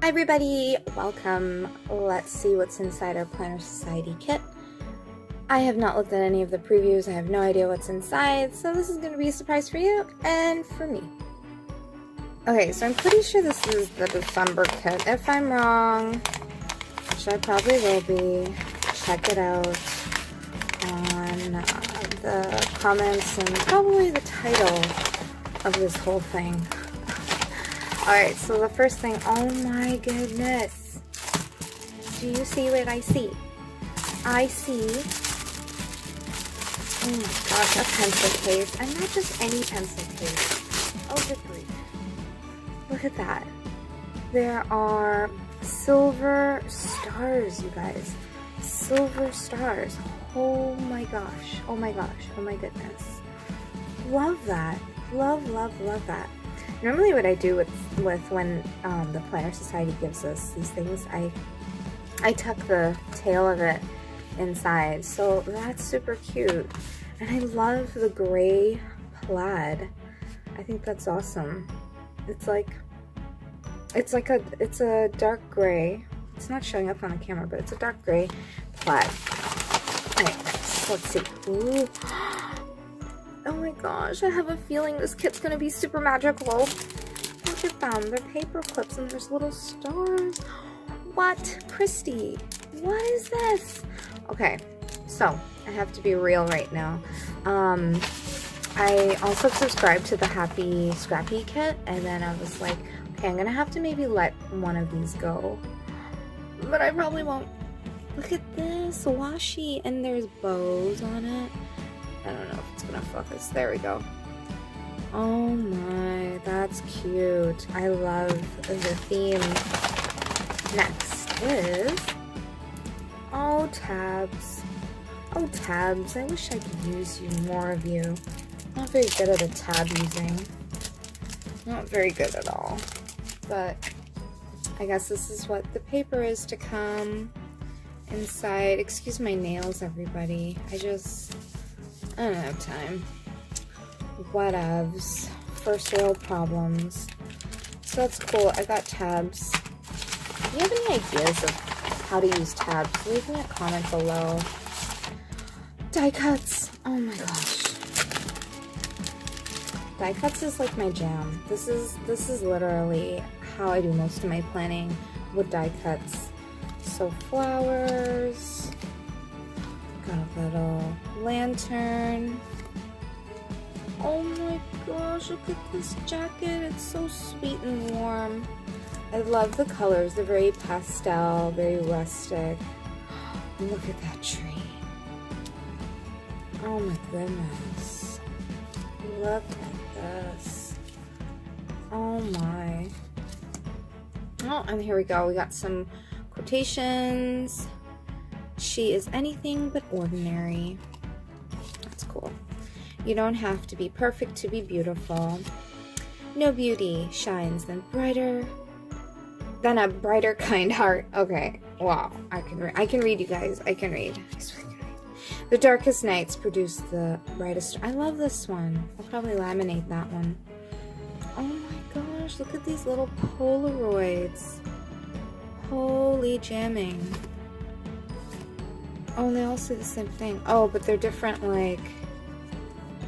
Hi everybody, welcome. Let's see what's inside our Planner Society kit. I have not looked at any of the previews, I have no idea what's inside, so this is going to be a surprise for you and for me. Okay, so I'm pretty sure this is the December kit. If I'm wrong, which I probably will be, check it out on the comments and probably the title of this whole thing. Alright, so the first thing, oh my goodness. Do you see what I see? I see, oh my gosh, a pencil case. And not just any pencil case. Oh, good grief. Look at that. There are silver stars, you guys. Silver stars. Oh my gosh. Oh my gosh. Oh my goodness. Love that. Love, love, love that. Normally what I do with when the Planner Society gives us these things, I tuck the tail of it inside. So that's super cute. And I love the gray plaid. I think that's awesome. It's a dark gray. It's not showing up on the camera, but it's a dark gray plaid. Alright, let's see. Ooh. Oh my gosh, I have a feeling this kit's gonna be super magical. Look at them, they're paper clips and there's little stars. What? Christy, what is this? Okay, so I have to be real right now. I also subscribed to the Happy Scrappy kit, and then I was like, okay, I'm gonna have to maybe let one of these go. But I probably won't. Look at this, washi, and there's bows on it. I don't know if it's gonna focus. There we go. Oh my, that's cute. I love the theme. Next is, oh, tabs. Oh, tabs. I wish I could use more of you. Not very good at a tab using. Not very good at all. But I guess this is what the paper is to come inside. Excuse my nails, everybody. I don't have time. Whatevs. First world problems. So that's cool. I got tabs. Do you have any ideas of how to use tabs? Leave me a comment below. Die cuts. Oh my gosh. Die cuts is like my jam. This is literally how I do most of my planning with die cuts. So flowers. Got a little lantern. Oh my gosh, look at this jacket. It's so sweet and warm. I love the colors. They're very pastel, very rustic. Look at that tree. Oh my goodness. Look at this. Oh my. Oh, and here we go. We got some quotations. She is anything but ordinary. That's cool. You don't have to be perfect to be beautiful. No beauty shines than a brighter kind heart. Okay, wow. I can read, you guys. I can read. The darkest nights produce the brightest. I love this one. I'll probably laminate that one. Oh my gosh, look at these little Polaroids. Holy jamming. Oh, and they all say the same thing. Oh, but they're different, like,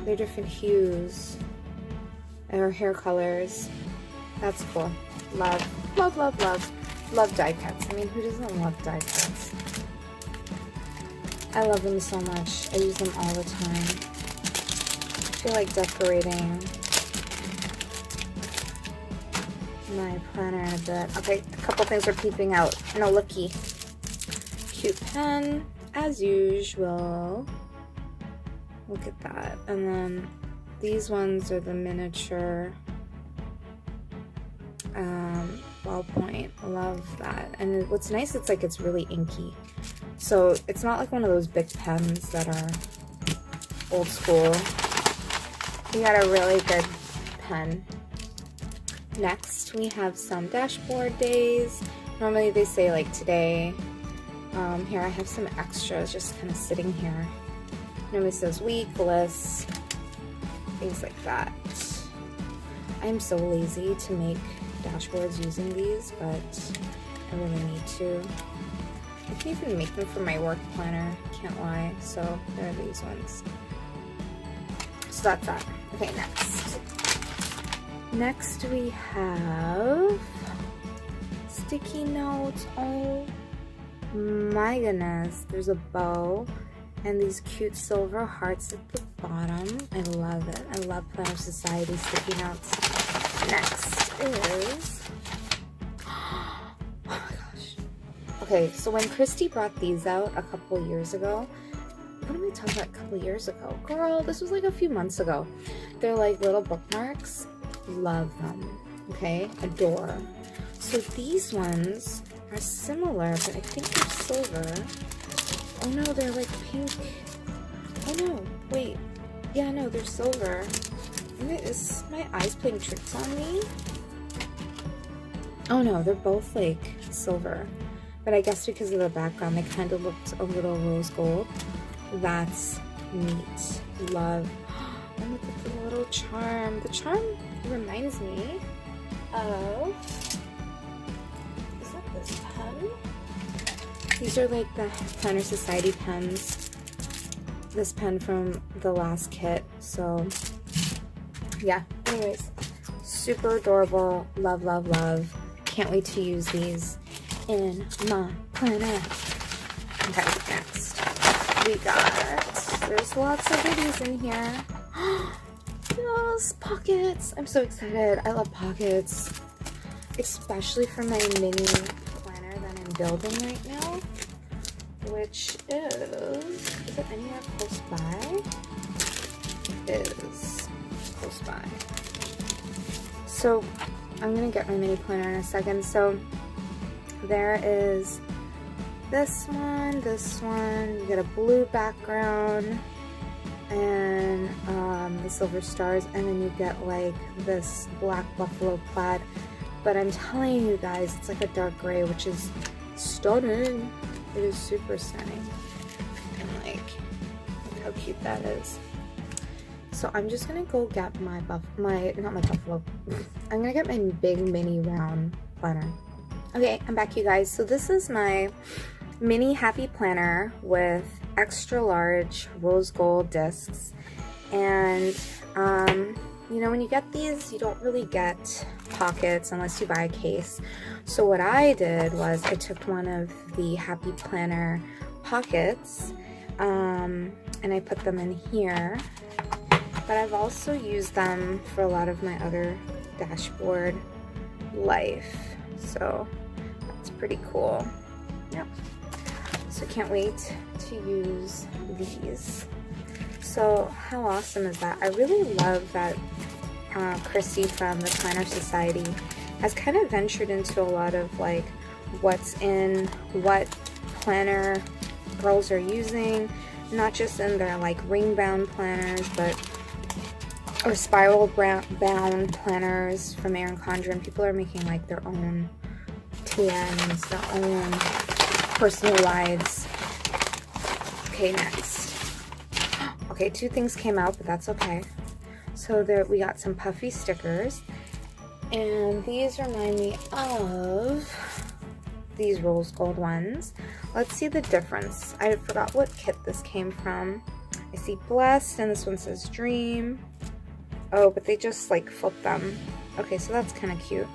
they're different hues. Or hair colors. That's cool. Love, love, love, love. Love die cuts. I mean, who doesn't love die cuts? I love them so much. I use them all the time. I feel like decorating my planner in a bit. Okay, a couple things are peeping out. No, looky. Cute pen. As usual. Look at that. And then these ones are the miniature ballpoint. Love that. And what's nice, it's like it's really inky. So it's not like one of those big pens that are old school. We got a really good pen. Next, we have some dashboard days. Normally they say like today. Here I have some extras just kind of sitting here. Normally says week, list, things like that. I'm so lazy to make dashboards using these, but I really need to. I can even make them for my work planner, can't lie. So there are these ones. So that's that. Okay, next. Next we have sticky notes. Oh my goodness. There's a bow and these cute silver hearts at the bottom. I love it. I love Planner Society sticky notes. Next is, oh my gosh. Okay, so when Christy brought these out a couple years ago, what am I talking about a couple years ago? Girl, this was like a few months ago. They're like little bookmarks. Love them. Okay, adore. So these ones are similar, but I think they're silver. Oh no, they're like pink. Oh no, wait. Yeah, no, they're silver. Is my eyes playing tricks on me? Oh no, they're both like silver. But I guess because of the background, they kind of looked a little rose gold. That's neat. Love. And look at the little charm. The charm reminds me of, is that this pen? These are like the Planner Society pens. This pen from the last kit. So yeah, anyways, super adorable. Love, love, love. Can't wait to use these in my planner. Okay, next we got, there's lots of goodies in here. Yes, pockets. I'm so excited. I love pockets, especially for my mini planner that I'm building right now, which is it anywhere close by? It is close by. So I'm gonna get my mini planner in a second. So there is this one, you get a blue background and the silver stars, and then you get like this black buffalo plaid. But I'm telling you guys, it's like a dark gray, which is stunning. It is super stunning. And like, look how cute that is. So I'm just gonna go get not my buffalo. I'm gonna get my big mini round planner. Okay, I'm back, you guys. So this is my mini happy planner with extra large rose gold discs. And you know, when you get these, you don't really get pockets unless you buy a case. So what I did was I took one of the happy planner pockets and I put them in here. But I've also used them for a lot of my other dashboard life. So that's pretty cool. Yep. So can't wait to use these. So how awesome is that? I really love that Chrissy from the Planner Society has kind of ventured into a lot of like what's in what planner girls are using, not just in their like ring bound planners, but or spiral bound planners from Erin Condren. People are making like their own TNs, their own personal lives. Okay, next. Okay, two things came out, but that's okay. So there we got some puffy stickers, and these remind me of these rose gold ones. Let's see the difference. I forgot what kit this came from. I see blessed, and this one says dream. Oh, but they just like flip them. Okay, so that's kind of cute.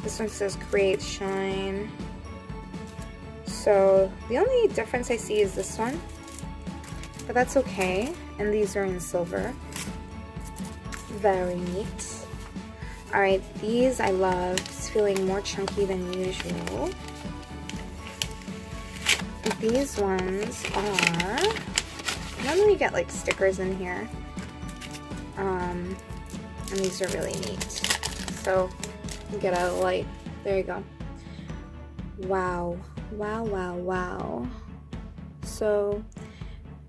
This one says create shine. So the only difference I see is this one, but that's okay. And these are in silver. Very neat. Alright, these I love. It's feeling more chunky than usual. These ones are, normally you get like stickers in here. And these are really neat. So get a light. There you go. Wow. Wow, wow, wow. So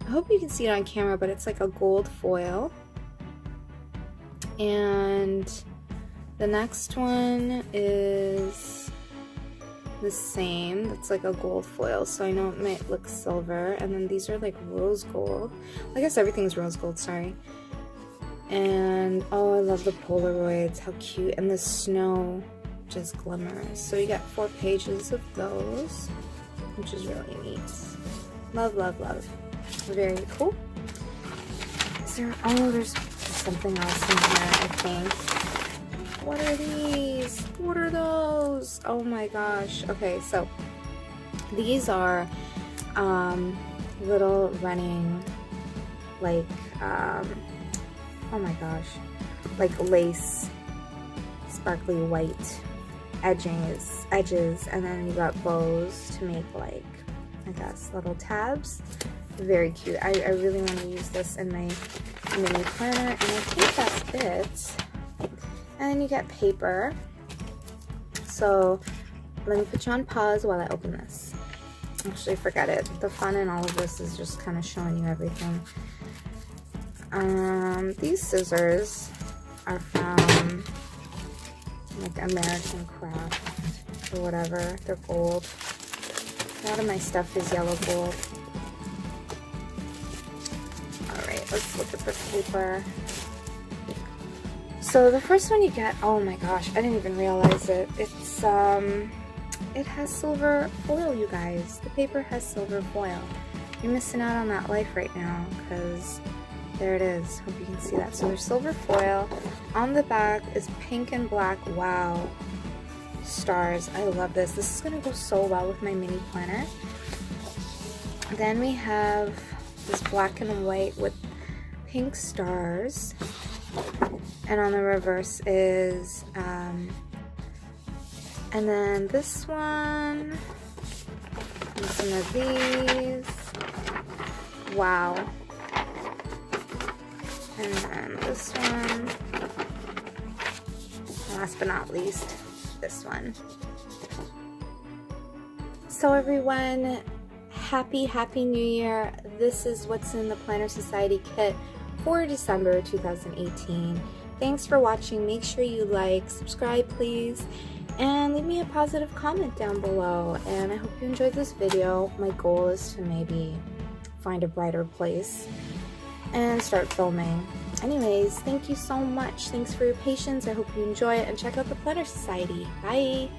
I hope you can see it on camera, but it's like a gold foil. And the next one is the same. It's like a gold foil, so I know it might look silver. And then these are like rose gold. I guess everything's rose gold, sorry. And oh, I love the Polaroids. How cute. And the snow. just glimmerous. So you get 4 pages of those, which is really neat. Love, love, love. Very cool. Is there, oh, there's something else in here, I think. What are these? What are those? Oh my gosh. Okay, so these are little running, like, oh my gosh, like lace, sparkly white edges, and then you got bows to make, like, I guess, little tabs. Very cute. I really want to use this in my mini planner, and I think that's it. And then you get paper. So let me put you on pause while I open this. Actually, forget it. The fun in all of this is just kind of showing you everything. These scissors are from like American Craft or whatever. They're gold. A lot of my stuff is yellow gold. Alright, let's look at the paper. So the first one you get, oh my gosh, I didn't even realize it. It's, it has silver foil, you guys. The paper has silver foil. You're missing out on that life right now, because there it is. Hope you can see that. So there's silver foil. On the back is pink and black. Wow. Stars. I love this. This is going to go so well with my mini planner. Then we have this black and white with pink stars. And on the reverse is, and then this one, and some of these. Wow. And then this one. Last but not least, this one. So everyone, happy New Year. This is what's in the Planner Society kit for December 2018. Thanks for watching. Make sure you like, subscribe please, and leave me a positive comment down below. And I hope you enjoyed this video. My goal is to maybe find a brighter place and start filming. Anyways, thank you so much. Thanks for your patience. I hope you enjoy it, and check out the Planner Society. Bye!